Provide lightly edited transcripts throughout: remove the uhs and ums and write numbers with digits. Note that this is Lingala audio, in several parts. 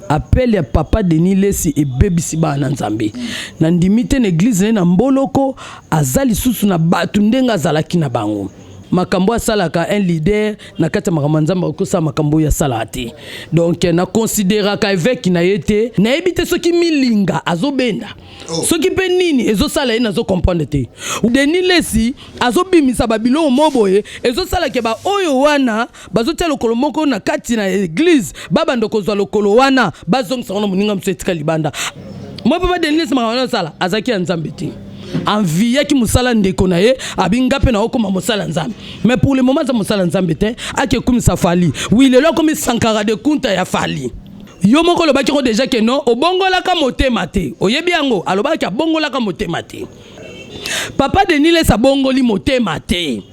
appel ya papa Denis Lesi et baby siba na nzambe na ndimite na église na mboloko azali susu na batu ndenga zalaki na bango makambo asalaka un leader na kati makambo nzamba kosa makambo ya salati donc na considérer ka évêque na yete na ebite soki milinga azobenda soki pe nini ezosala ye nazo comprendre te Denis Lesi azobimisa babilo moboye ezosala ke ba oyo wana bazotia lokolo moko na kati na église baba ndokozwa lokolo wana bazongisa ona muninga msetika libanda moi papa Denis Lesi makambo sala azaki ya nzambe te envie qui musala ndeko na ye abinga pe na okoma musala nzambe mais pour le moment ça musala nzambe te ake comme ça fali oui le comme Sankara de Kunta ya fali yo moko lo baki ko déjà que non obongola ka motema te oyebi yango alobaki abongola ka motema te papa Denis Lesi abongoli motema te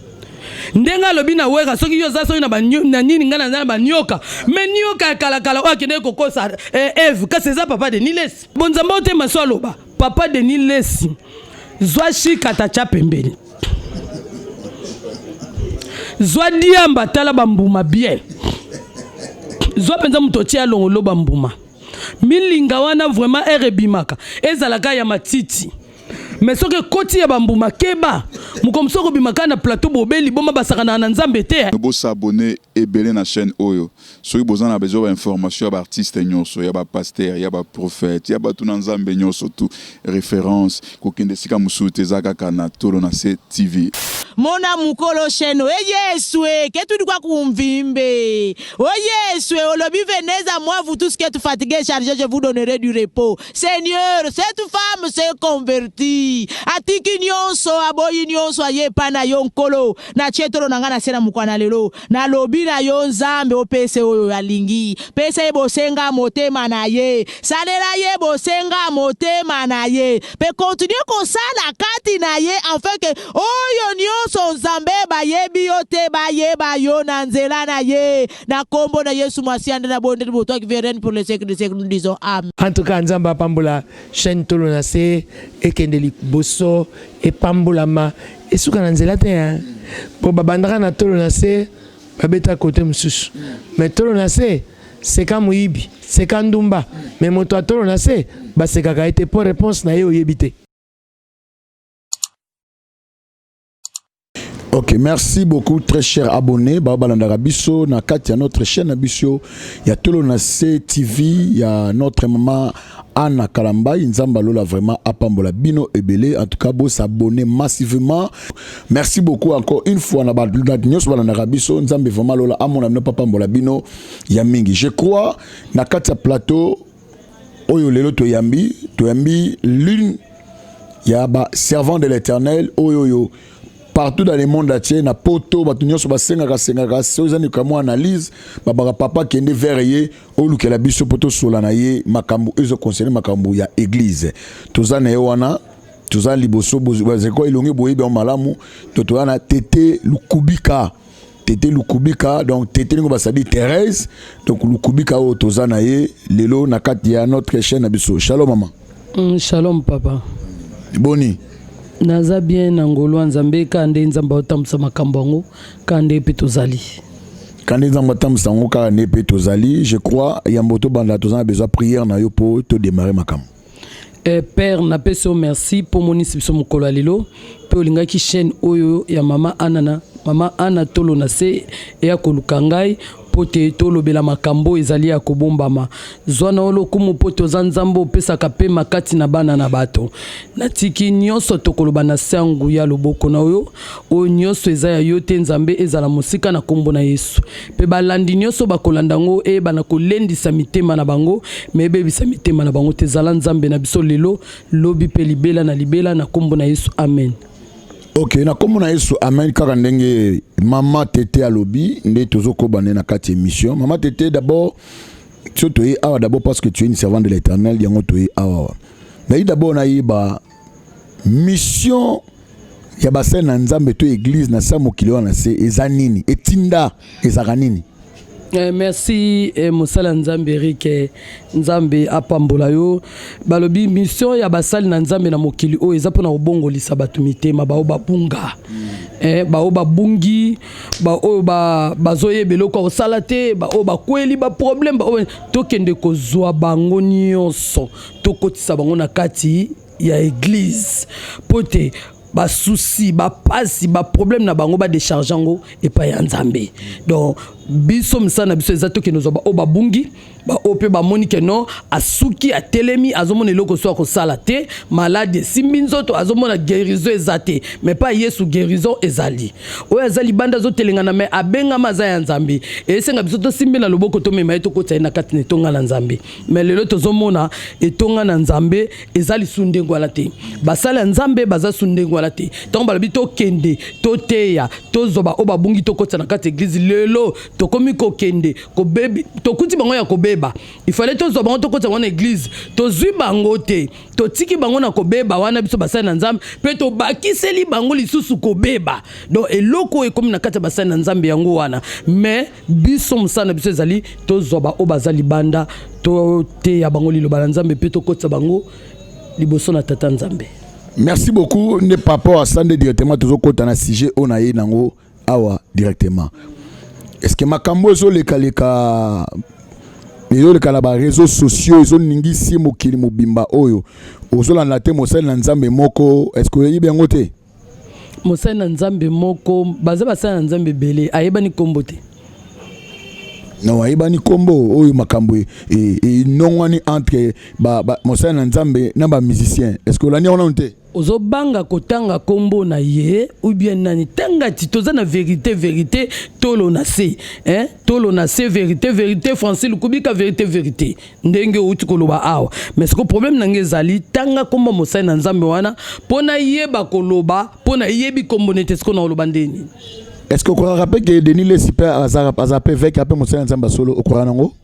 ndenga lobi na weka soki yo za soki na nini ngana na banyoka mais nyoka kala kala okende kokosa Eve ka c'est ça papa Denis Lesi bonzamba otema so aloba papa Denis Lesi zwa shika tacha pembeni zwa diamba tala bambuma bien zwa penza mutochi alongolo bambuma milinga wana vraiment erebimaka ezalaka ya matiti mais soki koti ya bambuma keba mukomsoko bimaka na plateau bobeli boma basakana na nzambe te bo s'abonner ebele na chaîne oyo soki bozana besoin d'information ya artiste nyonso ya ba pasteur ya ba prophète ya ba tuna nzambe nyonso tout référence kokende sika musute zaka na Tolo na se TV mona mukolo sheno Yeswe ketu kwa kumvimbe Yeswe olobi venez à moi vous tous qui êtes fatigués chargés je vous donnerai du repos Seigneur cette femme s'est convertie atiki nyonso aboyi nyonso aye pana yonkolo na chetolo nangana sena mukwana lelo na lobi na yo nzambe opese oyo alingi pese bosenga motema na ye salela ye bosenga motema na ye pe continue kosala kati na ye afin que oyo nyonso nzambe bayebi yote bayeba yo na nzela na ye na kombo na Yesu masiande na bonde boto qui vienne pour les siècles des siècles nous disons amen. En tout cas nzamba pambola chaîne Tolo na se ekendeli boso e pambolama esuka na nzela te hein po babandaka na Tolo na se babeta côté mususu mais Tolo na se c'est comme muibi c'est comme ndumba mais moto Tolo na se ba c'est kaka été pour réponse na ye oyebite. Ok, merci beaucoup, très cher abonné. Babalandara Bisso, na Katia, notre chaîne Bisso. Il y a Tolo na C TV, il y a notre maman Anna Kalamba, Nzamba Lola vraiment Apambola Bino et Belé. En tout cas, vous s'abonner massivement. Merci beaucoup encore une fois. Na Babalandara Bisso, Nzamba vraiment Lola Amona no Papambola Bino, Yamingi. Je crois, na Katia Plateau, Oyo Lelo Toyambi, l'une, il y a servant de l'Éternel, Oyo. Partout dans le monde entier, na poto, batunyo so basenga sezani kamo analyse, babaka papa kende verrier, ou luke la biso poto solana ye, makambu, ezo concerné makambu ya église. Tozana ewana, tozana liboso, bazeko ilongi boye be malamu, tozana tete lukubika. Tete lukubika, donc tete ngo basadi Thérèse, donc lukubika o tozana ye, lelo na kati ya notre chaîne biso. Shalom maman. Shalom papa. Boni. Naza bien nangolo nzambe kande nzamba otamsa makambango kande petozali kande nzamba otamsa ngo kande petozali je crois yamboto banda tozana besoin prière na yo po to démarrer makam Père na peso merci pour mon inscription mokolo lelo pe olinga ki chaîne oyo ya mama Anna Tolo na se e ya kolukangai pote tolo bela makambo ezali ya kobombama zwana olo kumu pote zanzambo pesa kape makati na bana na bato natiki nyonso tokoloba na sangu ya loboko na oyo o nyonso eza ya yote nzambe ezala musika na kombo na Yesu pe balandi nyonso bakolanda ngo e bana kolendisa mitema na bango mebe bisa mitema na bango tezala nzambe na biso lelo lobi pe libela na kombo na Yesu amen. Ok, na comme on a Yesu amen kaka ndenge mama tete alobi nde tozoko bane na kati émission mama tete d'abord tu es awa d'abord parce que tu es une servante de l'Éternel yango tu es awa mais d'abord na yiba mission ya basena nzambe to église na sa mokili wana se ezanini etinda ezakanini Merci Moussala Nzambe Eric Nzambe apambola yo balobi mission ya basali na Nzambe na mokili o eza pona obongo lisa batu mitema bao babunga bao babungi bao bazoye beloko osala te bao bakweli ba problème tokende kozwa bango nyonso tokotisa bango na kati ya église pote ba souci ba pasi ba problème na bango ba décharger ngo et pas ya Nzambe donc biso msana biso ezato ke nozo ba bungi ba ope ba monike no asuki a telemi azomona eloko so ko sala te malade simbi nzoto azomona guérison ezate mais pas Yesu guérison ezali o ezali banda zo telengana mais abenga maza ya Nzambe esenga biso to simbi na loboko to mema eto ko tsaina kati ne tonga na Nzambe mais lelo tozomona etonga na Nzambe ezali sundengo ala te basala Nzambe baza sundengo ala te donc balobi to kende to teya to zoba o babungi to kotsa na kati église lelo to komi ko kende ko bebi to kuti bango ya ko beba il fallait to zoba to kotsa na église to zui bango te to tiki bango na ko beba wana biso basala na Nzambe pe to bakiseli bango lisusu ko beba donc eloko e komi na kati basala na Nzambe yango wana mais biso musana biso ezali to zoba o bazali banda to teya bango liloba na Nzambe pe to kotsa bango liboso na tata Nzambe. Merci beaucoup. Ne pas rapport à ça directement toujours quand on a sujet on a nango awa directement. Est-ce que makambo zo le kaleka les kalaba réseaux sociaux ils ont ningi si mokili mobimba oyo ozola na te mosali na Nzambe moko est-ce que y bien ngote mosali na Nzambe moko baza basali na Nzambe belé ayeba ni kombote non ayeba ni kombo oyo makambo et non wani entre ba mosali na Nzambe na ba musicien est-ce que lani on te ozobanga kotanga kombo na ye ou bien nani tanga titoza na vérité tolo na se tolo na se vérité français lukubika vérité ndenge uti koloba awa mais ce que problème nanga ezali tanga kombo mosali na Nzambe wana pona yeba koloba pona yebi kombo nete ce qu'on a loba ndeni. Est-ce que vous rappelez que Denis Lessi a zappé avec après mosali na Nzambe solo au Koranango?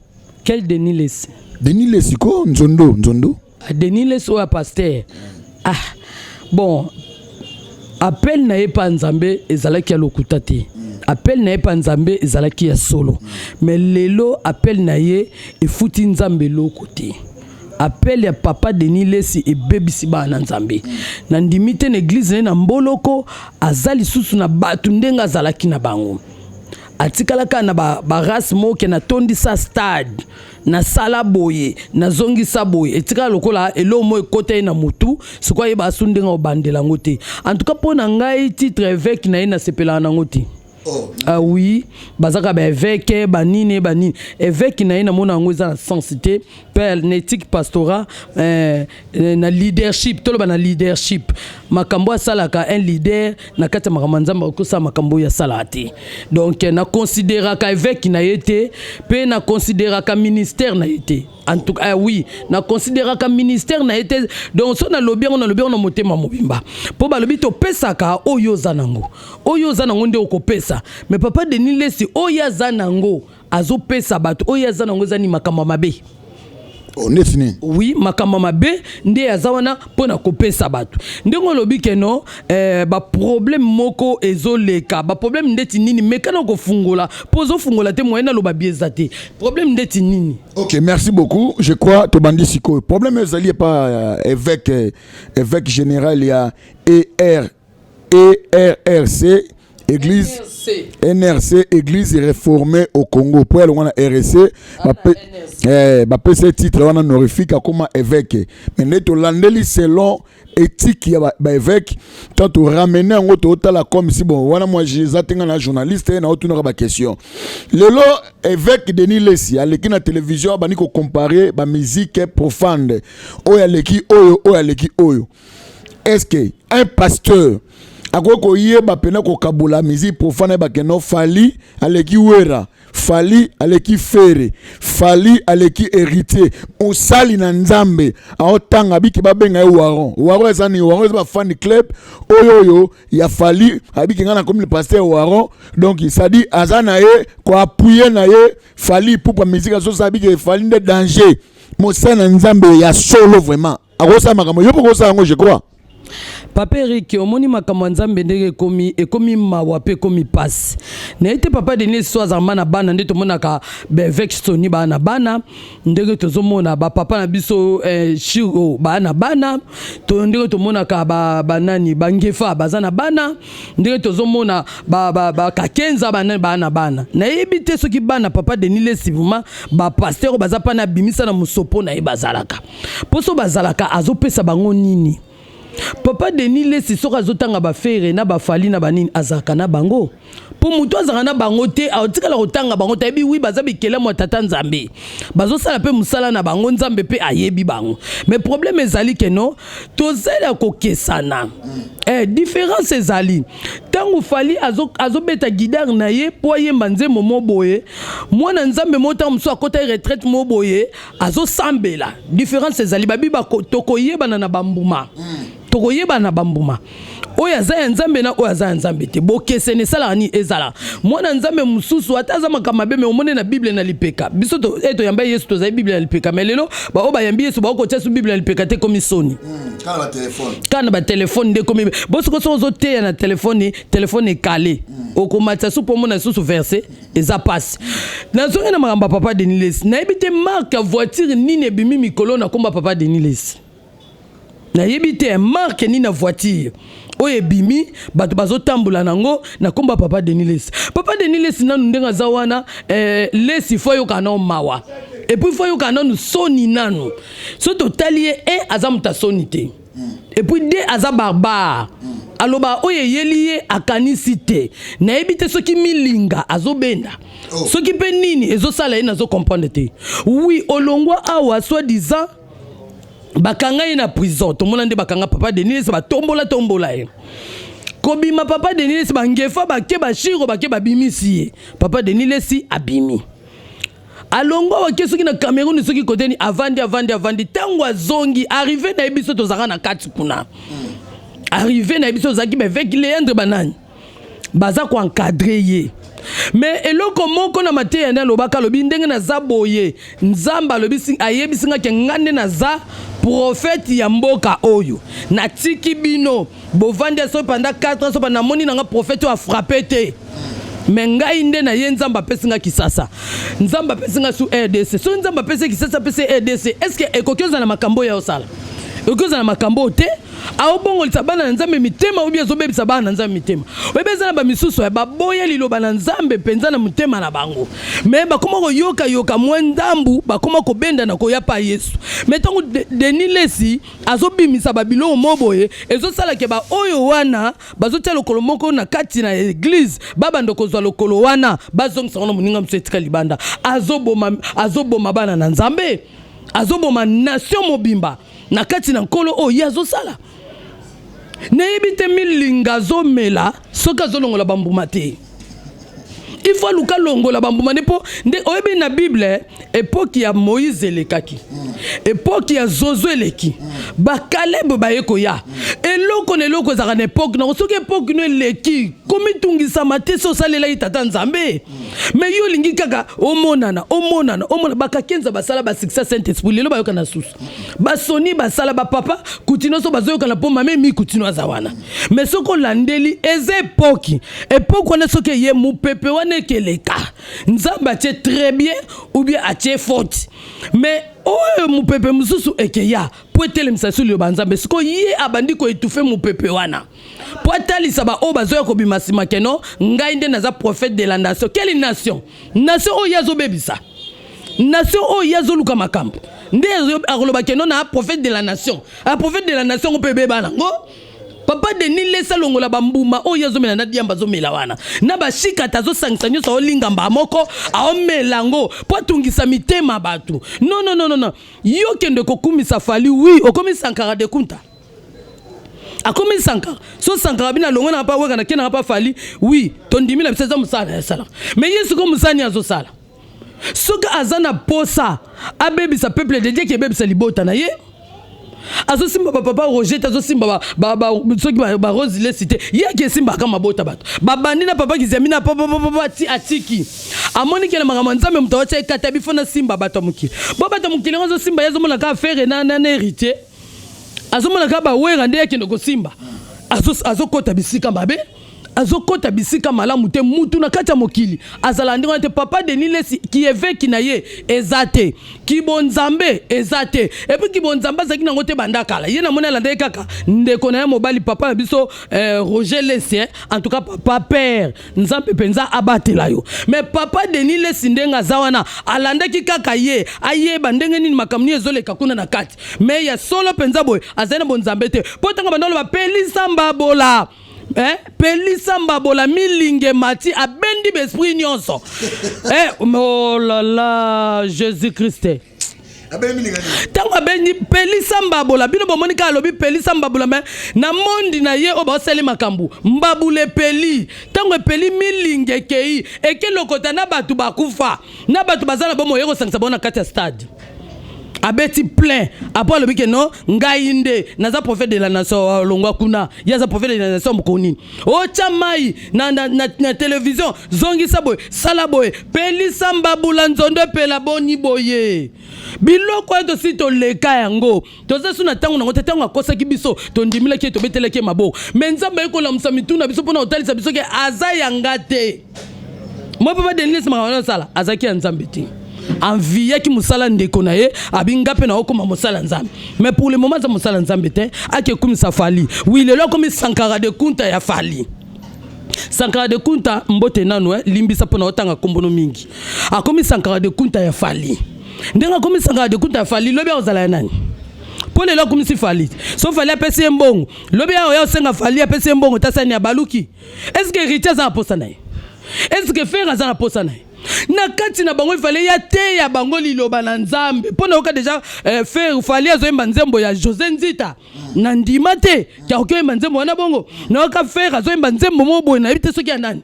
Quel Denis Lessi? Denis Lessi ko Nzondo Denis Lessi ou pasteur bon appel na epa Nzambe ezalaki ya lokuta te appel na epa Nzambe ezalaki ya solo mais lelo appel na ye efuti Nzambe loko te appel ya papa Denis Lessi e bebisi ba na Nzambe na ndimite na église na mboloko azali susu na batu ndenga zalaki na bango atikalaka na ba race moke na tondi sa stade na sala boye na zongi sa boye etika lokola elo mo ekote na mutu siko yeba sundenga obandela ngote en tout cas pona ngai titre évêque na ina sepela na ngote. Ah oui bazaka ba évêque banini évêque na ina mona ngo za sensité père l'éthique pastorat na leadership tolo na leadership makambo salaka un leader na kata makambo ko sa makambo ya salati donc na considéra ka évêque na été pe na considéra ka ministère na été en tout cas oui na considéra ka ministère na été donc so na lobby on na motema mobimba po ba lobi to pesaka oyo zanango nde okopesa mais papa Denis Lessi oya zanango azo pesa bato oya zanango zani makambo mabe. Oui makambo mabe nde azawana pona kopesa bato ndenge lobi keno ba problème moko ezoleka ba problème ndeti nini mekana ko fungola pozo fungola te moyena lo ba biezate problème ndeti nini. OK, merci beaucoup. Je crois to bandi siko problème ezali pas évêque général ya ERRC Église NRC Église réformée au Congo pour elle on a RC ba ce titre on a honorifique comme évêque mais neto landeli selon éthique ya ba évêque tant to ramener en auto la comme si bon wana moi j'attends la journaliste na auto ba question lelo évêque Denis Lessi aleki na télévision bani ko comparer ba musique profane oyo aleki oyo est-ce que un pasteur akoko yeba pena ko kabula musique profane ba keno fali aleki wera fali aleki fere fali aleki héritier osali na Nzambe aotanga biki babenga waron ezani waron ba fan club oyo ya fali abiki ngana comme le pasteur waron donc il dit azana ye ko appuyer na ye fali pour pa musique aso sabiki fali de danger mo sana Nzambe ya solo vraiment akosa makambo yo poko sa ngo je crois. Papa Eric, omoni makambo nzambe ndenge ekomi mawa pe ekomi passe. Na ete papa Denis Swazarma na bana nde tomonaka vex Sony bana bana ndenge tozomona ba papa na biso Shiro bana to ndenge tomonaka ba nani bangefa bazana bana ndenge tozomona ba kakenza bana. Na ebite soki bana papa Denis Lesivuma ba pasteur bazapa na bimisa na musopo na ebazalaka. Poso bazalaka azopesa bango nini? Papa Denis Lesi soka azotanga ba fere na ba fali na banini azaka na bango. Po muto azaka na bango te aotikala kotanga bango tayebi wi bazabi kele mo tata nzambe. Bazo sala pe musala na bango nzambe pe ayebi bango. Mais problème ezali ke no tozela kokesana. Différence ezali. Tangu fali azobeta guidare na ye po yemba nzembo moboye. Mwana nzambe mota muso akota retraite moboye azo sambela. Différence ezali babi ba tokoyeba na bambuma. Tokoyeba na bambuma. Oya za nzambe na oya za nzambe te bokese ne sala ni ezala mwana nzambe mususu ataza makamabe me omone na Bible na lipeka biso to eto yamba Yesu to za Bible na lipeka melelo ba oba yambi Yesu ba ko tia su Bible na lipeka te komi soni kana ba telefone de komi boso ko so te na telefone kale okomata su pomo na susu verset eza passe na zonga na makamba papa Denis na ebite marque voiture nini ebimi mikolo na komba papa Denis na ebite marque ni na voiture oye bimi bato bazotambola nango na komba papa Denis. Papa Denis nanu ndenga zawana lesi foyo kana mawa. Et puis foyo kana nu soni nanu. So totalie azamuta soni te. Et puis de aza barbare. Aloba oye yeliye akanisite. Na ebite soki milinga azobenda. Soki pe nini ezosala ina zo comprendre te. Oui olongwa awa soi-disant bakanga ina prison to mona nde bakanga papa Denis ba tombola e kobima papa Denis bangefa bake bashiro bake babimisi papa Denis si abimi alongwa wake soki na Cameroun soki koteni avandi tango azongi arrivé na ebiso tozaka na kati kuna arrivé na ebiso zaki bevek leandre banani baza ko encadrer ye. Mais eloko moko na mateya na lobaka lobi ndenge na zaboye nzamba lobi ayebisinga ke ngande na za prophète ya mboka oyo na tiki bino bovandi so pendant 4 ans so pendant moni na prophète a frappé te mais ngai nde na ye nzamba pesinga kisasa nzamba pesinga su RDC so nzamba pese kisasa pese RDC est-ce que ekokoza na makambo ya osala ekokoza na makambo te aobongo lisabana na nzambe mitema obi azobebisa bana na nzambe mitema obebeza na ba misusu ya baboya liloba na nzambe penza na mutema na bango mais bakoma ko yoka mwendambu bakoma ko benda na ko yapa Yesu mais tango Denis Lesi azobimisa babilo moboye ezosala ke ba oyo wana bazotia lokolo moko na kati na église baba ndoko zwa lokolo wana bazongisa na muninga msetika libanda azoboma bana na nzambe azoboma nation mobimba na kati na nkolo o yazosala na ebite milinga zomela soka zolongola bambuma te il faut luka longola bambuma nepo nde oyebi na Bible époque ya Moïse elekaki époque ya Josué eleki ba Caleb bayeko ya eloko zaka na époque na soki époque no eleki komi tungisa mate so salela itata nzambe mais yo lingi kaka omonana bakakenza basala ba succès Saint-Esprit lelo bayoka na susu basoni basala ba papa kutino so bazoyoka na pomba memi kutino azawana mais soko landeli eze époque wana soki ye mupepe wana keleka nzamba tie très bien ou bien atie faute mais oyo mupepe mususu ekeya po etelemisa suli banzambe siko ye abandi ko étouffer mupepe wana po atalisa ba o bazoya ko bimasima keno ngai nde naza prophète de la nation. Quelle nation oyo yazobebisa nation oyo yazoluka makambo nde akoloba keno na prophète de la nation a prophète de la nation ko beba nango papa Denis Lesa longola bambuma oyo yazomela na diamba zomela wana na bashika tazo sangisa nyoso olinga mbamoko aomelango po tungisa mitema batu non yo kende kokumisa fali oui okomi Sankara de Kunta akomi Sankara so Sankara bina longo na pa weka na kena pa fali oui tondimi na biseza musala ya sala mais yesu ko musani azo sala soka azana posa abebisa peuple de Dieu ki bebisa libota na ye azo simba papa Roger tazo simba soki ba Rose le cité yeke simba kama bota bato babandi na papa kizamina papa atiki amoni kele makama nzambe mutawacha ekata bifona simba bato mukili bo bato mukili ngozo simba yezo mona ka faire na héritier azomona kaba wera nde yake ndoko simba azokota bisika mabe azokota bisika malamu te mutu na kati ya mokili azala ndingo te papa Denis Lesi ki évêque na ye ezate ki bonzambe ezate et puis ki bonzamba zaki nango te bandakala ye na mona landa kaka ndeko na ye mobali papa na biso Roger Lesi en tout cas papa père nzambe penza abatela yo mais papa Denis Lesi ndenga zawana alandaki kaka ye ayeba ndenge nini makamni ezoleka kuna na kati mais ya solo penza boy azana bonzambe te potanga bandolo ba pelisa mbabola pelisa mbabola milinge mati abendi besprit nyonso oh là là Jésus Christ tango abendi pelisa mbabola bino bomonika alobi pelisa mbabola mais na mondi na ye oba osali makambu mbabule peli tango peli milinge kei ekelokota na batu bakufa na batu bazala bomo yeko sangisa bona kati ya stade abeti plein après le week non ngainde naza prophète de la nation longwa kuna yaza prophète de la nation mkonini o chamai na télévision zongi saboy salaboy pelisa mbabula nzondo pela boni boye biloko eto sito leka yango toza suna tango na ngote tango akosa ki biso to ndimila ki to betele ki mabo menzamba eko la msamituna biso pona otalisa biso ke aza yangate mo papa Denis makana sala azaki nzambiti envie ki musala ndeko na ye abinga pe na okoma musala nzambe mais pour le moment za musala nzambe te ake kumisa fali oui lelo komi Sankara de Kunta ya fali Sankara de Kunta mbote nanu limbisa pona otanga kombono mingi akomi Sankara de Kunta ya fali ndenga komi Sankara de Kunta ya fali lobi ozala nani po lelo komi si fali so fali apesi mbongo lobi ya osenga fali apesi mbongo tasani ya baluki est-ce que héritier za posa na est-ce que frère za posa na na kati na bango ifale ya te ya bango liloba na nzambe pona oka deja faire fali azoyemba nzembo ya José Nzita na ndima te kya okoyemba nzembo wana bongo na oka faire azoyemba nzembo moboye na bite soki ya nani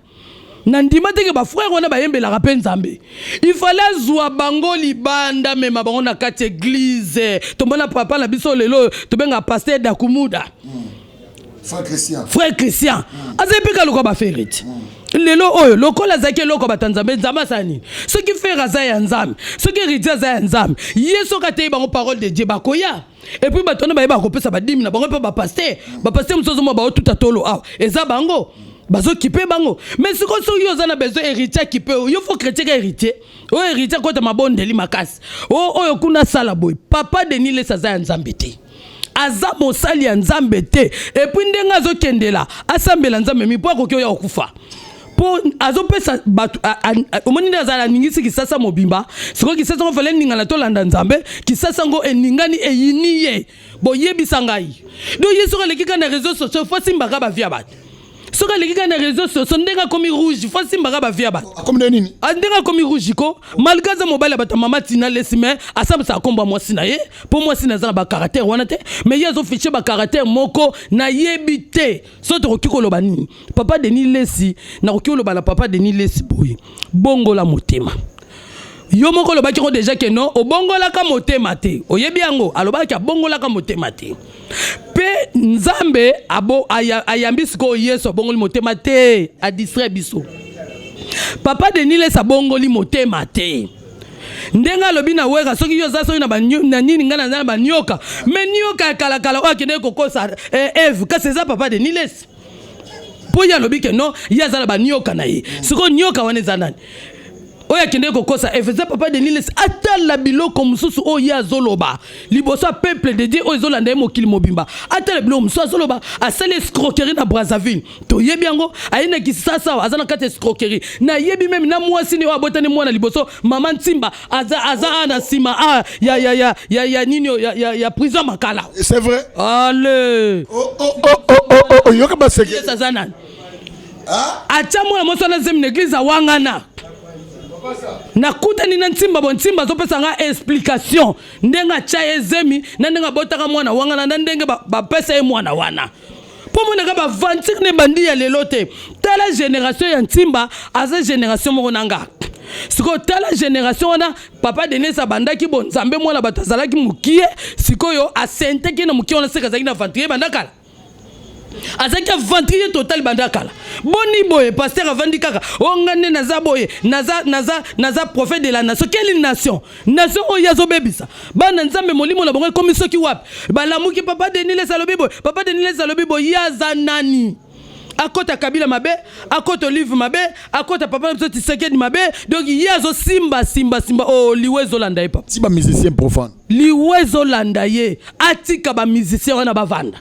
na ndima te ke ba frère wana bayembelaka pe nzambe ifale azwa bango libanda mema bango na kati église tombona papa na biso lelo tobenga pasteur Dakumuda frère Christian azepika lokwa ba ferite lelo oyo lokola zaki loko batanzambe nzamba sani ce qui fait raza ya nzambe ce qui rite za ya nzambe yeso katei bango parole de Dieu bakoya et puis batona ba yeba kopesa ba dimi na bango pe ba pasteur musozo mo ba tout atolo ah eza bango bazo kipe bango mais ce que so yo za na besoin héritier kipe yo faut chrétien héritier o héritier ko ta mabondeli makasi oyo kuna sala boy papa Denis Lesi za ya nzambe te aza mosali ya nzambe te et puis ndenga zo kendela asambela nzambe mi po ko ya okufa po azopesa batu omoni ndazala ningisi kisasa mobimba siko kisasa ngo fale ningala to landa nzambe kisasa ngo eningani eyiniye boyebisa ngai do yeso ka lekika na réseaux sociaux fo simbaka ba via bat soka lekika na réseaux sociaux ndenga komi rouge fo simbaka ba via bat comme de nini ndenga komi rouge ko malgaza mobile bata mama Tina Lesi mais asabisa komba mwasi na ye po mwasi na za ba caractère wana te mais yezo fiche ba caractère moko na yebite so to kokiko loba nini papa Denis Lesi na kokiko loba la papa Denis Lesi boy bongo la motema yo moko lobaki ko déjà que non obongola ka motema te oyebi yango alobaki abongola ka motema te pe nzambe ayambisi ko yeso bongoli motema te a distrait biso papa Denis Lesi abongoli motema te ndenga lobi na weka soki yo za soki na nini ngana na banyoka mais nyoka kala o akende kokosa Eve ka c'est ça papa Denis Lesi po ya lobi que non ya za na banyoka na ye siko nyoka wana za nani oya kende kokosa efeza papa Denis Lesi atala biloko mususu oya zoloba liboso peuple de Dieu ozolanda mokili mobimba atala biloko mususu zoloba asali escroquerie na Brazzaville to yebi yango ayina kisasa azana kati escroquerie na yebi même na mwasi ni abotani mwana liboso mama Ntimba aza na sima ya nini ya prison makala c'est vrai allez yoka baseke ça zana acha mwana moso na zemi église wangana nakuta ni na Ntimba bon Ntimba zopesa nga explication ndenga cha ezemi na ndenga botaka mwana wanga na ndenge ba pesa ye mwana wana po mona ka ba vantir ne bandi ya lelote tala génération ya Ntimba aza génération moko nanga siko tala génération wana papa Denis abandaki bon nzambe mwana batazalaki mukie sikoyo asenteki na mukie wana seka zaki na vantir bandakala azaki aventurier total bandakala boni boye pasteur avandi kaka ongane naza boye naza prophète de la nation. Quelle nation oyo azobebisa bana nzambe molimo na bango ekomi soki wapi balamuki papa Denis alobi boye yaza nani akota Kabila mabe akota Olive mabe akota papa biso Tshisekedi mabe donc yazo simba oh liwezo landa ye papa si ba musicien profane liwezo landa ye atika ba musicien wana bavanda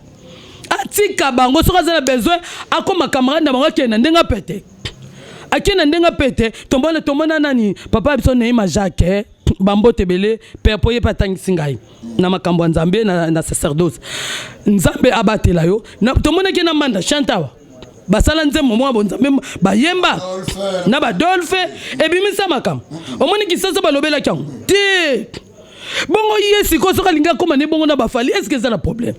atika bango soka za besoin akoma camarade na bango kena ndenga pete akena ndenga pete tombona nani papa biso Neema Jacques bambote bele père poye patangisi ngai na makambo nzambe na sacerdoce nzambe abatela yo tomona ke na manda chantawa basala nzembo mwa bonzambe bayemba na badolfe ebimisa makambo omoni kisasa balobela kyango te bongo yesi ko soka linga koma ne bongo na bafali est-ce que ça la problème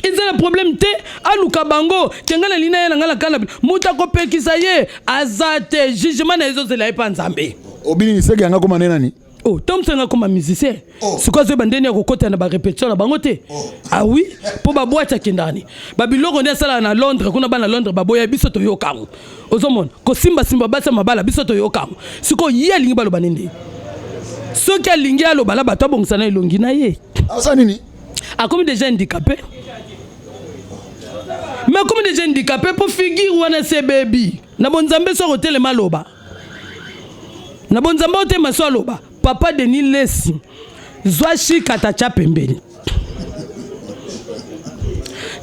ils ont un problème te aluka bango tengana lina yana ngala kala muta ko pekisa ye azate jugement na ezo zela epa nzambe obini ni sege yanga koma nena ni oh tom senga koma musicien siko zo bandeni ya kokota na ba répétition na bango te ah oui po ba boîte kindani ba biloko ne sala na Londres kuna ba na Londres ba boya biso to yokango ozomona ko simba basa mabala biso to yokango siko ye lingi balo banende soki alingi aloba la bato abongisana elongi na ye asa nini akomi déjà handicapé. Mais comme des handicapés pour figure wana se baby na bonzambe so hôtel maloba na bonzambe hôtel maso aloba papa Denis Lesi zwa shikata cha pembeni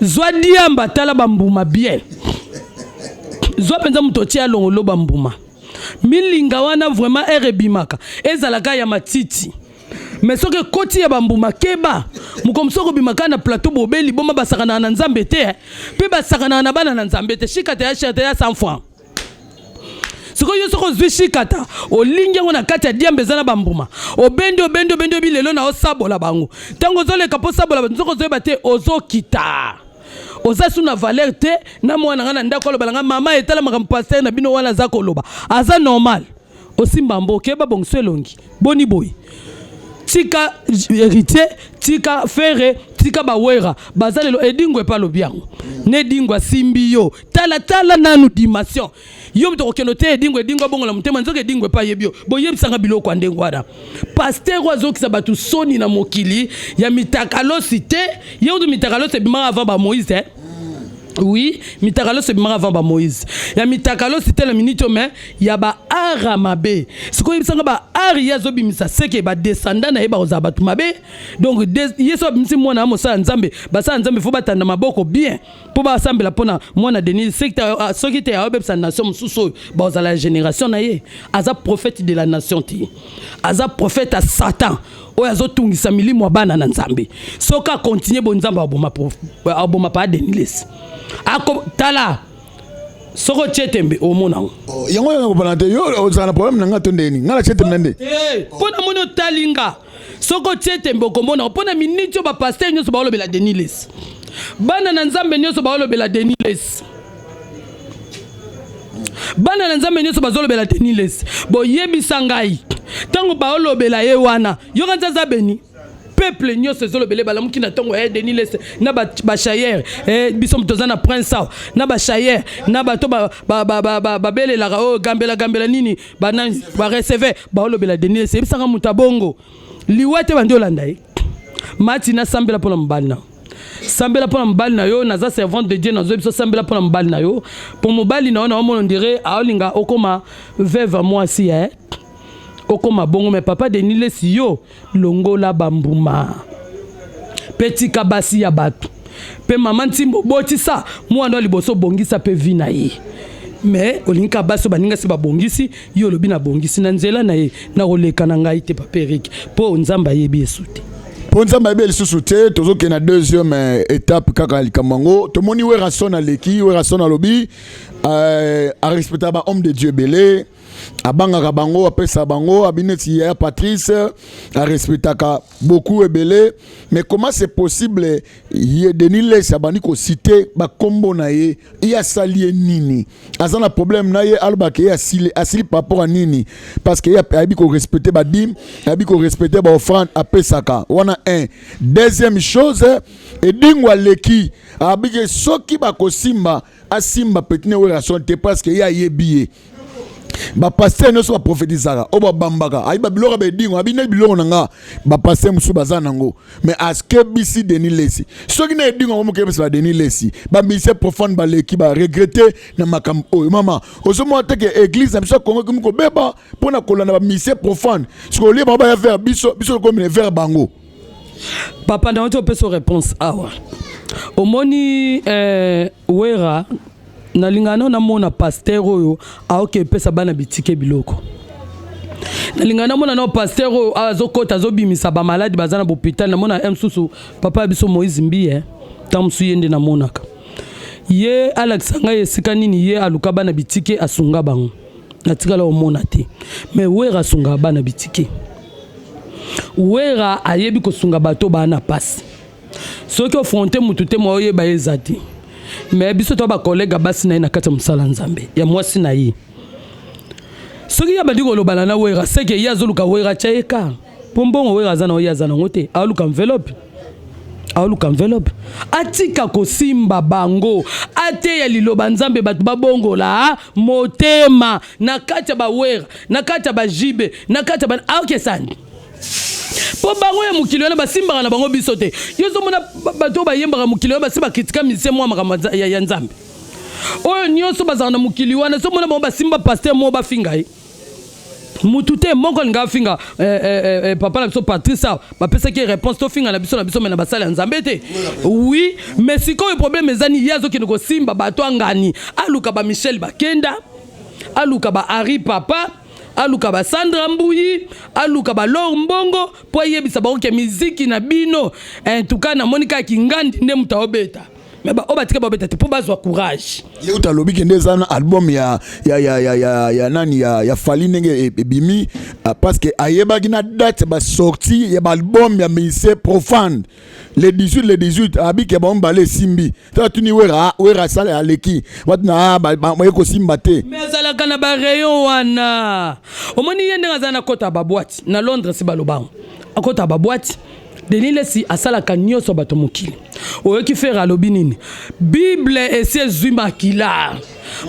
zwa diamba tala bambuma bien zwa penza mutoti alongolo bambuma milinga wana vraiment erebimaka ezalaka ya matiti mais soki koti ya bambuma keba mukomsoko bimaka na plateau bobeli boma basakana na nzambe te pe basakana na bana na nzambe te shikata ya shata ya 100 francs siko yo soko zwi shikata olingi ngo na kati ya diambe zana bambuma obendo bilelo na osabola bango tango zoleka po sabola bango soko zoyeba te ozokita oza suna valeur te na mwana ngana ndako lo balanga mama etala makambo pasteur na bino wana za koloba aza normal osimba mboke ba bongso elongi boni boy tika héritier tika frère tika bawera bazalelo edingwe pa lobiango ne dingwa simbiyo tala nanu dimension yo mto okenote edingwe bongo la mutema nzoke edingwe pa yebio boyebisanga biloko andengo wana pasteur wazokisa batu soni na mokili ya mitakalosi te yo do mitakalosi bimara avant ba Moïse oui mitakalosi bimara avant ba Moïse ya mitakalosi te la minute mais ya ba aramabe siko yebisanga ba ari yazo bimisa seke ba descendant na yeba oza batu mabe donc yeso bimisi mwana amosa nzambe basa nzambe fo batanda maboko bien po ba sambela pona mwana Denis secteur soki te ya obebsa nation mususu ba oza la génération na ye aza prophète de la nation ti aza prophète à Satan oyo azotungisa milimo ya bana na nzambe soka continue bonzambe aboma pa Denis ako tala soko chetembe omonango yango yango balante yo ozana problème nanga tondeni ngala chetembe nde pona mono talinga soko chetembe okomona pona miniti ba pasteur nyoso ba olobela Denis bana na nzambe nyoso ba olobela Denis bana na nzambe nyoso bazolobela Denis bo yebisa ngai tango ba olobela ye wana yo kanza zabeni peuple nyoso zolobele balamuki na tongo Denis na ba chayer biso mtozana prince sao na ba chayer na bato ba belela o gambela nini ba recevoir ba olobela Denis ebisanga mutabongo liwete bando landai mati na sambela pona mbali na sambela pona mbali na yo naza servante de Dieu nazo biso sambela pona mbali na yo pour mobali na ona on dirait aolinga okoma veuve moi si okoma bongo mais papa Denis Lesi yo longola bambuma petit kabasi ya batu pe mama ntimbo botisa mwana liboso bongisa pe vina ye mais olinka baso baninga se babongisi yo lobi na bongisi na nzela na ye na koleka na ngai te papa Eric po nzamba yebi esute po nzamba yebi lisusu te tozoke na deuxième étape kaka likamango tomoni wera sona leki wera sona lobi a respecter ba homme de Dieu belé abangaka bango apesa bango abineti ya Patrice a respectaka beaucoup ebele mais comment c'est possible ye Denis Les abandi ko citer ba kombo na ye ya salie nini azana problème na ye albaka ya asili par rapport à nini parce que ya abi ko respecter ba dim abi ko respecter ba offrande apesaka wana un deuxième chose et dingwa leki abi ke soki ba ko simba asimba petine relation te parce que ya yebiye ba pasteur no so ba prophétisaka o ba bambaka ayi ba biloko ba dingo abi ne biloko nanga ba pasteur musu bazana ngo mais aske bisi Denis Lesi soki na dingo mo ke ba Denis Lesi ba mise profane ba leki ba regretter na makam o mama ozomo te ke église na biso Congo ko beba pona kolana ba mise profane so lié ba ya faire biso comme ne faire bango papa na oto peso réponse awa omoni wera na lingana na mona pasteur oyo aoke pesa bana bitike biloko na lingana mona na pasteur oyo azokota azobimisa ba malade bazana hôpital na mona msusu papa biso Moïse Mbiye tamsu yende na monaka ye Alexanga yesika nini ye aluka bana bitike asunga bango natikala omona te mais wera asunga bana bitike wera ayebi kosunga bato bana passe soki ofronte mutu te moye ba ezati mais biso to ba collègue basi na kata musala nzambe ya mwasi na yi soki ya badi kolobana na wera seke ya zoluka wera chaeka pombongo wera zana oya zana ngote aluka enveloppe atika kosimba bango ate ya liloba nzambe batu babongola motema na kata ba wera na kata ba jibe na kata ba aokesani po bango ya mukili na basimba na bango bisote yozo mona bato ba yemba mukili ba simba kritika mise mwa makama ya nzambe oyo nyoso bazana mukili wana so mona ba simba pasteur mo ba fingai mutute moko nga finga papa na biso Patrice ba pesa ki réponse to finga na biso mena basala ya nzambe te oui mais siko le problème ezani yazo ki ko simba bato angani aluka ba Michel Bakenda aluka ba Henri Papa aluka ba Sandra Mbuyi aluka ba Lor Mbongo po yebisa ba ke muziki na bino en tout cas na Monica Kingandi nde mutaobeta mais ba obatika ba obeta te po bazwa courage ye utalobi kende zana album ya nani ya Fali nenge ebimi parce que ayeba kina date ba sortie ya album ya Mise Profane le 18 abike ba mbale simbi ta tuni wera sala aleki watna ba ko simba te mais ala kana ba rayon wana omoni yende ngazana kota ba boîte na Londres si balobango akota ba boîte Denis Lesi asala kanyoso bato mokili oyo ki faire alobi nini Bible esi ezwi makila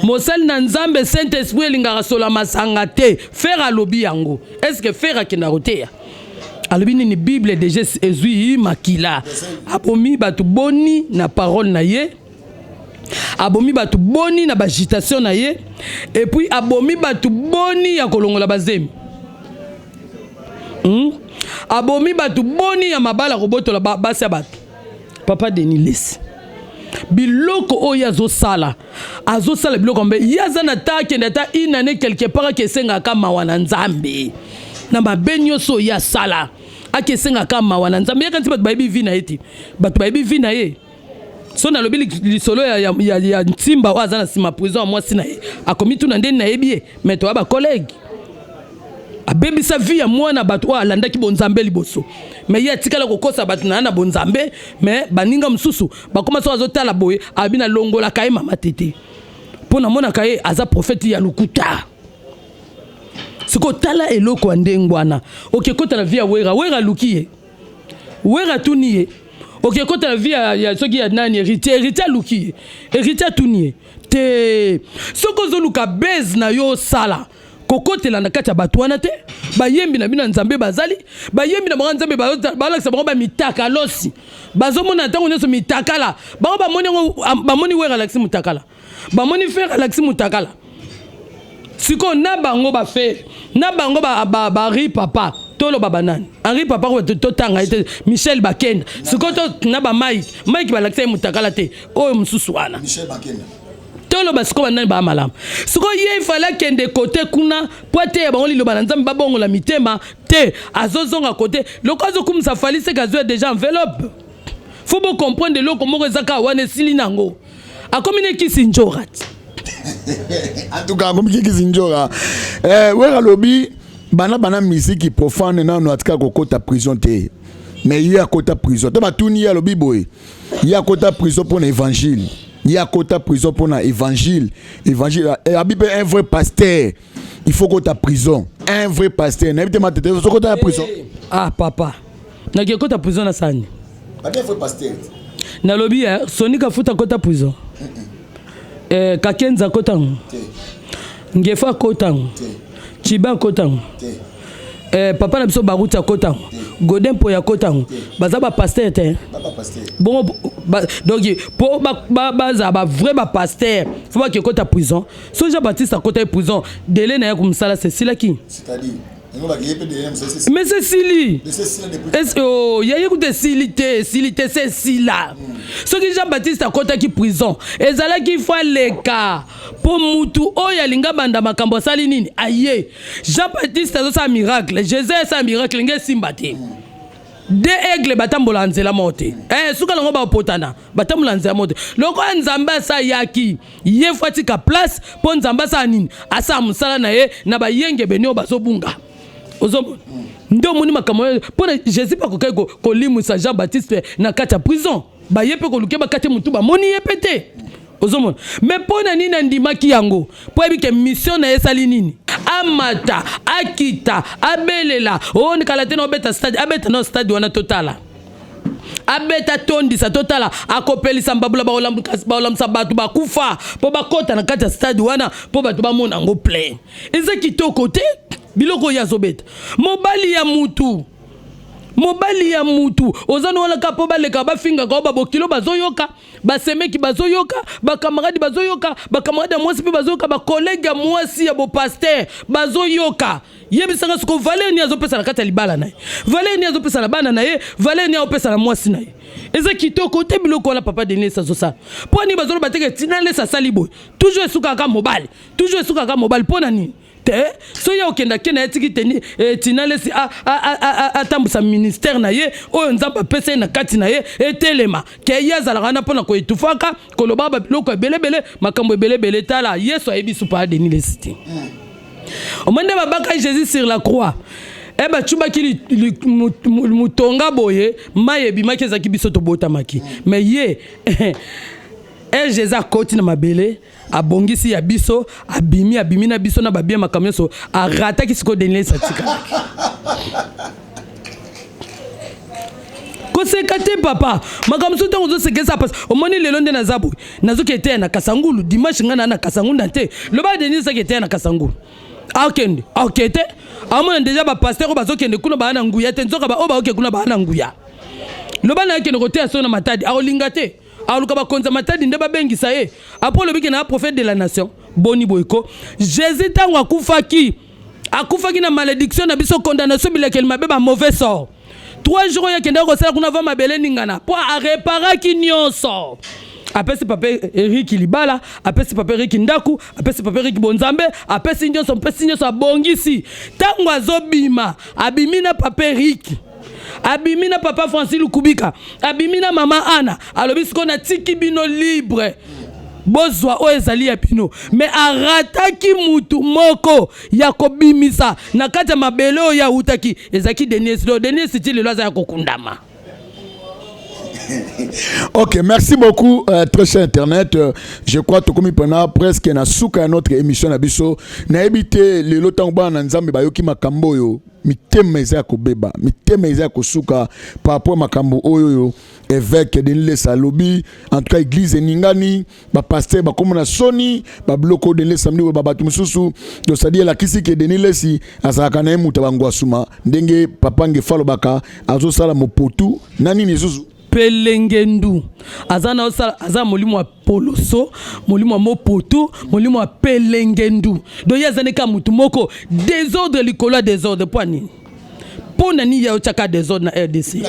mosali na nzambe Saint-Esprit elingaka sola masanga te faire alobi yango est-ce que faire akenda roteya alobi nini Bible déjà ezwi makila abomi bato boni na parole na ye abomi bato boni na bagitation na ye et puis abomi bato boni ya kolongola bazemi abomi batu boni ya mabala kobotola basi ya batu papa Denis Lesi biloko oyo azosala biloko mbe yaza na take ndata inane quelque part kesenga kama wana nzambe na mabe nyonso ya sala akesenga kama wana nzambe yakanti batu bayibi vi na eti batu bayibi vi na ye so na lobi lisolo ya ntimba oyo aza na nsima prison ya mwasi na ye akomi tuna ndeni na yebi ye mais toya bacollègue abebisa vie ya mwana bato oyo alandaki bonzambe liboso mais ye atikala kokosa bato na bonzambe mais baninga mosusu bakoma so azotala boye abi na longolaka ye mama tete mpo namonaka ye aza prophète ya lokuta siko tala eloko ya ndenge wana okekota na vie ya wera aluki ye wera tuni ye okekota na vie ya soki ya nani héritier aluki ye héritier atuni ye te soko ozoluka base na yo osala kokotela na kati ya bato wana te bayembi na bino nzambe bazali bayembi na bango nzambe balakisa bango bamitaka losi bazomona ntango nyonso mitakala bango bamoni wera alakisi mutakala bamoni fere alakisi mutakala siko na bango bafere na bango Henri Papa toloba banani Henri Papa ko totanga ete Michel Bakenda siko to na ba Mike balakisa mutakala te oyo mususu wana Michel Bakenda tolo basiko banani ba malamu siko ye fala kende côté kuna pote ya bango liloba na nzambe babongo la mitema te azozonga côté lokazo kumsa fali se kazo déjà enveloppe faut bien comprendre loko moko ezaka wana sili nango akomine kisi njorat En tout cas, comme qui zinjora. Ouais, lobby, bana musique profane na no atka ko kota prison te. Mais il y a kota prison. To ba tuni ya lobby boy. Il y a kota prison pour l'évangile. Il y a kota prison pour l'évangile. Évangile. Habib un vrai pasteur. Il faut kota prison. Un vrai pasteur. N'habite ma tête. So kota prison. Ah papa. Na ke kota prison na sani. Pas un vrai pasteur. Na lobby Sonika futa kota prison. Kakenza kotango Ngefa kotango Chiba kotango papa na biso baruta kotango Godempo ya kotango baza ba pasteur te bon donc pour baza ba vrai ba pasteur faut pas que kota prison so Jean Baptiste a kota prison délai na ya kumsala c'est sila qui c'est-à-dire mais c'est Sili. Oh, il y a écouté Silité, c'est Sila. Ce que Jean-Baptiste a côté qui prison. Et ça là qu'il faut les cas. Pour Moutou, oh, il y a l'inga banda makambo salinini. Aïe. Jean-Baptiste a un miracle. Jésus a un miracle. L'inga simbati. De aigle batambolanze la mote. Souka longo ba potana. Batambolanze la mote. Loko nzamba sa yaki. Ye fatika place. Pour nzamba sa nini. Asa musala na ye. Na ba yenge benyo basobunga. Ozomo ndo moni makambo pona Jésus pa ko limu sa Jean Baptiste na kata prison ba yepe ko luke ba kate mutu ba moni yepete ozomo mais pona nini ndimaki yango po ebike mission na esali nini amata akita abelela on kala tena obeta stade abeta no stade wana totala abeta tondi sa totala akopelisa mbabula baolamsa batu bakufa po bakota na kata stade wana po batu ba mona ngo plein eza kitoko te biloko ya zobeta mobali ya mutu ozano wana kapo baleka bafinga ko babokilo bazoyoka basemeki bazoyoka bakamaradi bazoyoka bakamaradi ya mwasi pe bazoyoka bakolege ya mwasi ya bo pasteur bazoyoka yebisanga siko valeur ni azopesa na kata libala naye valeur ni azopesa na bana naye valeur ni azopesa na mwasi naye eza kitoko te biloko wana papa Denis Sazosa poni bazolo bateke tinale sa salibo toujours esuka ka mobali pona nini so ya okenda kena etiki teni tinale si atambusa ministère na ye oyo nzamba pesa na kati na ye etelema ke yazala na pona ko etufaka koloba ba biloko ebelebele makambo ebelebele tala Yesu ayebisu pa Denis Lesiti omande babaka Jésus sur la croix eba chuba ki mutonga boye mayebi makeza ki biso to botamaki mais ye Jésus akoti na mabele abongisi ya biso abimi na biso na babia makamyo so arata kisiko Denis satika ko sekate papa makamso tango zo sekesa pas omoni lelo nde na zabu nazokete na Kasangulu dimanche ngana na Kasangulu nte loba Denis sakete na Kasangulu akende akete amona déjà ba pasteur bazokende kuna bana nguya te nzoka ba oba oke kuna bana nguya loba na kende kote aso na matadi aolinga te aluka bakonza matadi nde babengisa ye apolo biki na prophète de la nation boni boyko Jésus tango akufaki na malédiction na biso condamnation bileke mabe ba mauvais sort 3 jours ya kende ko sala kuna va mabele ningana po a réparer ki nyonso apesi papa Eric Libala apesi papa Eric Ndaku apesi papa Eric Bonzambe apesi nyonso abongisi tango azobima abimina papa Eric abimina papa Francis Lukubika abimina mama Anna alobisiko na tiki bino libre bozwa o ezali ya bino mais arataki mutu moko ya kobimisa na kati mabelo ya utaki ezaki Denis style loza ya kokundama. Ok, merci beaucoup, très cher Internet. Je crois que comme il presque na souka notre émission na biso na ebité le lotang ba na nzambe bayoki makambo yo mitema eza kobeba mitema eza kosuka par rapport makambo oyo évêque Denis Salobi en tout cas église ningani ba pasteur ba comme na soni ba bloko Denis samedi ba batu mususu do sadia la kisiki Denis Lesi azaka na muta bangwasuma ndenge papa ngefalo baka azo sala mopotu nani nezuzu pelengendu azana osala aza molimo wa poloso molimo wa mopoto molimo wa pelengendu do yazane ka mutu moko désordre likolo désordre poani pona ni ya ochaka désordre na RDC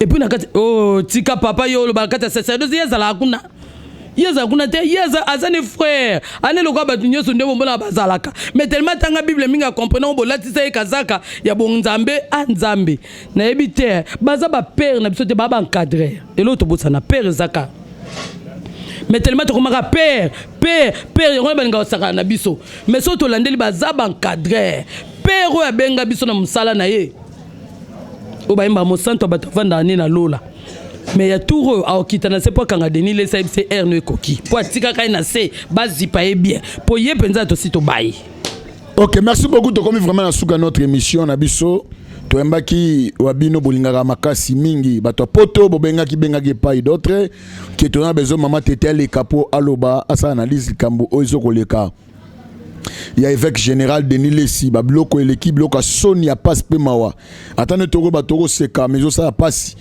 et puis na kati oh tika papa yo lo bakata sacerdoce yazala kuna te yeza azane frère ane lokwa batu nyoso nde bombola bazalaka mais tellement tanga bible minga comprendre bolatisa ekazaka ya bonzambe anzambe na ebite baza ba père na biso te baba encadrer et l'autre bossa na père zaka mais tellement tokomaka père yango balinga osaka na biso mais so tolandeli baza bancadre père oyo abenga biso na mosala na ye oyo bayemba mosanto ya bato avanda ane na lola mais ya tour oyo aokita na se mpo akanga Denis Lesi ayebi se r no ekoki mpo atikaka ye na se bazipa ye bien mpo ye mpenza tosi tobayi. Ok, merci beaucoup. Tu as vraiment à notre émission. Nabiso, tu as qui wabino bolingara makasi mingi. Bato poto bobenga ki benga ki pa d'autres qui tu as besoin maman tété les capots aloba asa analyse kambo oizo koleka. Il y a évêque général Denis Lesi, ba bloko et l'équipe bloka Sonia passe pe mawa. Attends toro ba toro seka mais ça passe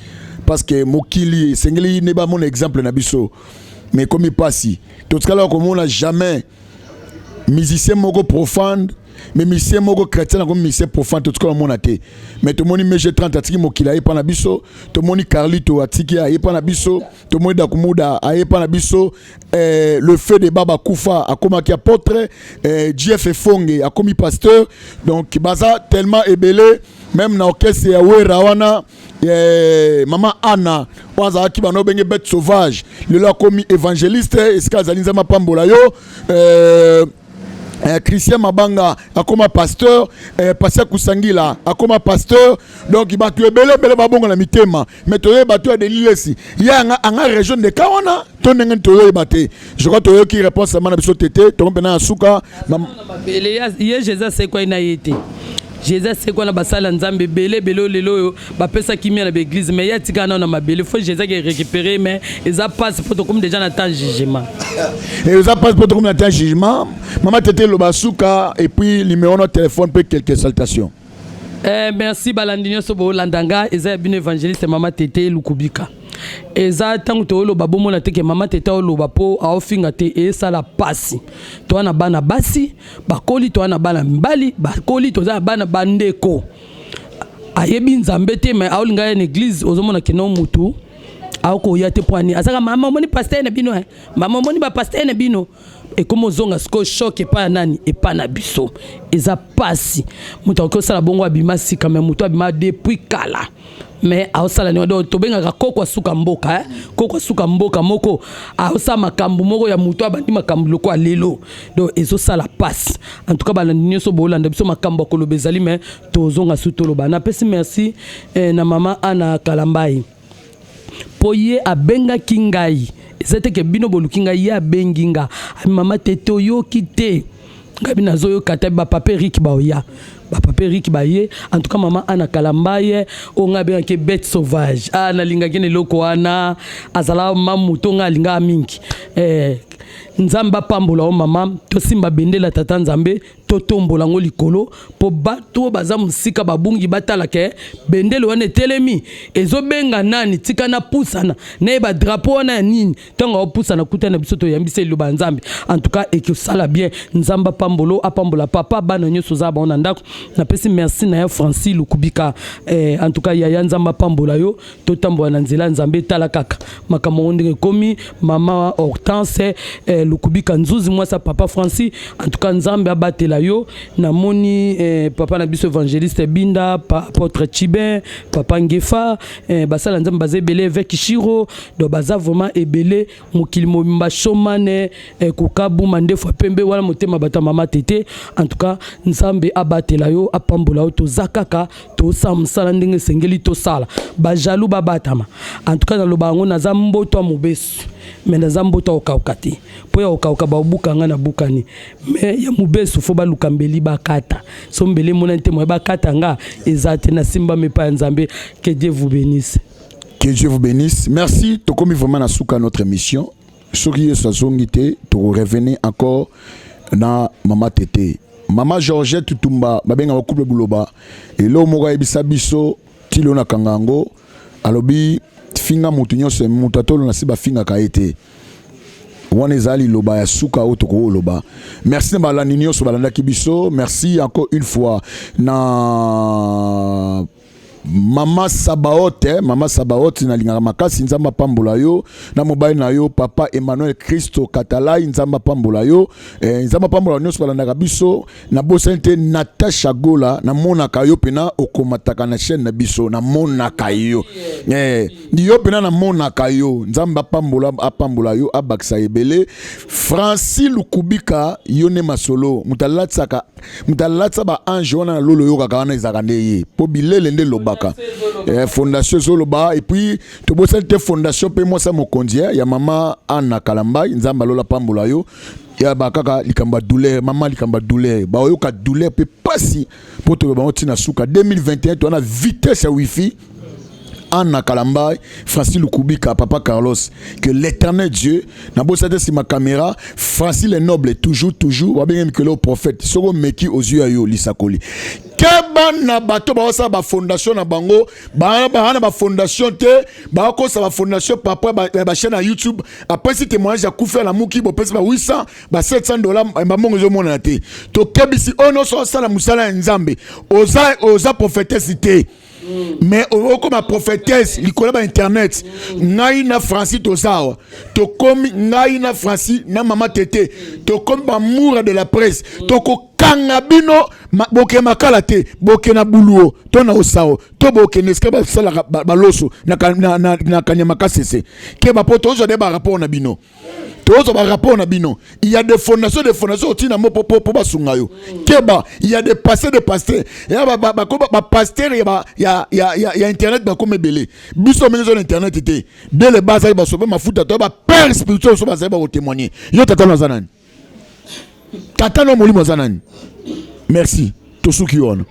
parce que mokili sengeli n'est pas mon exemple nabiso. Mais comme il passe, tout ce là comme on n'a jamais musicien moko profane mais musicien moko chrétien comme musicien profane tout ce que mon até mais tout monde mege 30 atiki mokila e pa na biso tout monde Carlito atiki e pa na biso tout monde Dakumuda e pa na biso le feu de Baba Kufa a comme qui apôtre JF Fonge a comme pasteur donc baza tellement ébélé même na orchestre ya Wera wana maman Anna waza ki bano benge bête sauvage le la comme évangéliste eska zalinza mapambola yo Christian Mabanga akoma pasteur Pascal Kusangila akoma pasteur donc il batu ebele babonga na mitema mais toye batu ya Denis Lesi ya anga région de Kawana tonenge toye baté je crois toye qui réponse à mana biso tété to mpena asuka bele ya Jésus c'est quoi ina yete Jésus c'est quoi na basala nzambe bele lelo ba pesa kimia na l'église mais ya tika na mabele faut Jésus qui récupérer mais ça passe pour comme déjà na temps jugement et ça passe pour comme na temps jugement maman tété lo basuka et puis numéro de téléphone peut quelques salutations merci balandinyo sobo landanga eza bien évangéliste maman tété lukubika eza tango to lo babomo na teke maman tété lo bapo aofinga te e sala pasi to na bana basi bakoli to na bana mbali bakoli to za bana bandeko ayebi nzambe te mais aolinga ya église ozomona kino mutu aoko ya te poani asaka mama moni pasteur na bino mama moni ba pasteur na bino et comme zonga sko choc et pas nani et pas na biso eza pasi mutu ko sala bongo abima sika mais mutu abima depuis kala mais aosala ni ndo tobenga kokwa suka mboka kokwa suka mboka moko aosa makambu moko ya mutu abandi makambu loko alelo donc ezo sala passe en tout cas balandinyo so bolanda biso makambu ko lobezali mais tozonga sutolo bana pesi merci na mama Ana Kalambai poye abenga kingai c'était que bino bolukinga ya benginga mama tete oyo kite ngabi nazoyo kata ba paperik ba oya ba paperik ba ye en tout cas maman Ana Kalambaye o ngabe ke bête sauvage ana linga kene loko ana azala mamuto nga linga mingi nzamba pambola o mama to simba bendela tata nzambe to tombola ngo likolo po bato baza musika babungi batala ke bendelo wana telemi ezo benga nani tika na pusana na ba drapeau na nini tonga opusana kutana biso to yambise luba nzambe en tout cas et que ça la bien nzamba pambolo apambola papa bana nyoso za ba ona ndako na pesi merci na ya Francis Lukubika en tout cas ya nzamba pambola yo to tambola na nzela nzambe tala kaka makamo ndenge komi mama Hortense Lukubika nzuzi moi sa papa Francis en tout cas nzambe abatela yo na moni papa na biso évangéliste Binda apôtre Chibin papa Ngefa basala nzambe bazebele avec Shiro do baza vraiment ebele mokili mobimba shomane kokabu mandefo pembe wala motema bata mama tete en tout cas nzambe abatela yo apambola yo to zakaka to samsala ndenge sengeli to sala ba jaloux babatama en tout cas na lobango na zamboto mobesu mais na zamboto okawkati po ya okawka ba bukanga na bukani mais ya mobesu fo ba lukambeli bakata sombele monante mo bakata nga ezate na simba mepa nzambe. Que Dieu vous bénisse. Que Dieu vous bénisse. Merci to komi vraiment na suka notre émission soki ça zongité to revenir encore na mama tete mama Georgette Tutumba babenga ba couple buloba et lo moga ebisa biso tilo na kangango alobi finga mutu nyonso mutatolo na siba finga kaete wana ezali loba ya suka otoko loba. Merci na balandi nyonso balanda kibiso. Merci encore une fois na Mama Sabaote na lingaka makasi nzamba pambola yo na mobile na yo papa Emmanuel Christo Katalai nzamba pambola yo nzamba pambola nyonso balandaka biso na bosente Natasha Gola na monaka yo pena okomataka na chaîne na biso na monaka yo ndi yo pena na monaka yo nzamba pambola yo abakisa ebele Francis Lukubika yone masolo mutalatsa ba ange wana lolo yo kaka wana ezaka ndeye po bilele nde loba fondation Zoloba et puis to bosante fondation pe moi ça mokonzi ya mama Anna Kalambai nzamba lola pambola yo ya bakaka likamba douleur mama likamba douleur ba yo ka douleur pe pasi poto ba otina suka 2021 to na vitesse ya wifi Anna Kalambai, Francis Lukubika, Papa Carlos, que l'éternel Dieu, n'a beau s'être si ma caméra, Francis le noble, toujours, va bien que le prophète, soro meki aux yeux à yo, lisakoli. Keba na bato ba osa ba fondation na bango, ba fondation te, ba ko sa ba fondation papa ba chaîne na YouTube, après si témoignage ya koufa la muki bo pesa ba 800, ba $700 ba mongo zo mona te. To kebisi ono so sala musala nzambe, oza prophétesse te. Mais comme ma prophétesse likola ba internet ngai na Francis tozawa to komi ngai na Francis na mama tete to komi ba moura de la presse to ko kangabino boke makala te boke na buluo to na osao to boke neska ba sala baloso na kanyama kasese ke ba poto zo de ba rapport na bino. Il y a des fondations au mo po basunga yo. Keba, il y a des pasteurs. Il y a ba pasteur il y a internet ba comme belé. Biso mezo internet était. Dès le bas ça ba sobe mafuta to ba père spirituel so ba ba témoigner. Yo tata no zanani. Tata no molimo zanani. Merci. To suki on.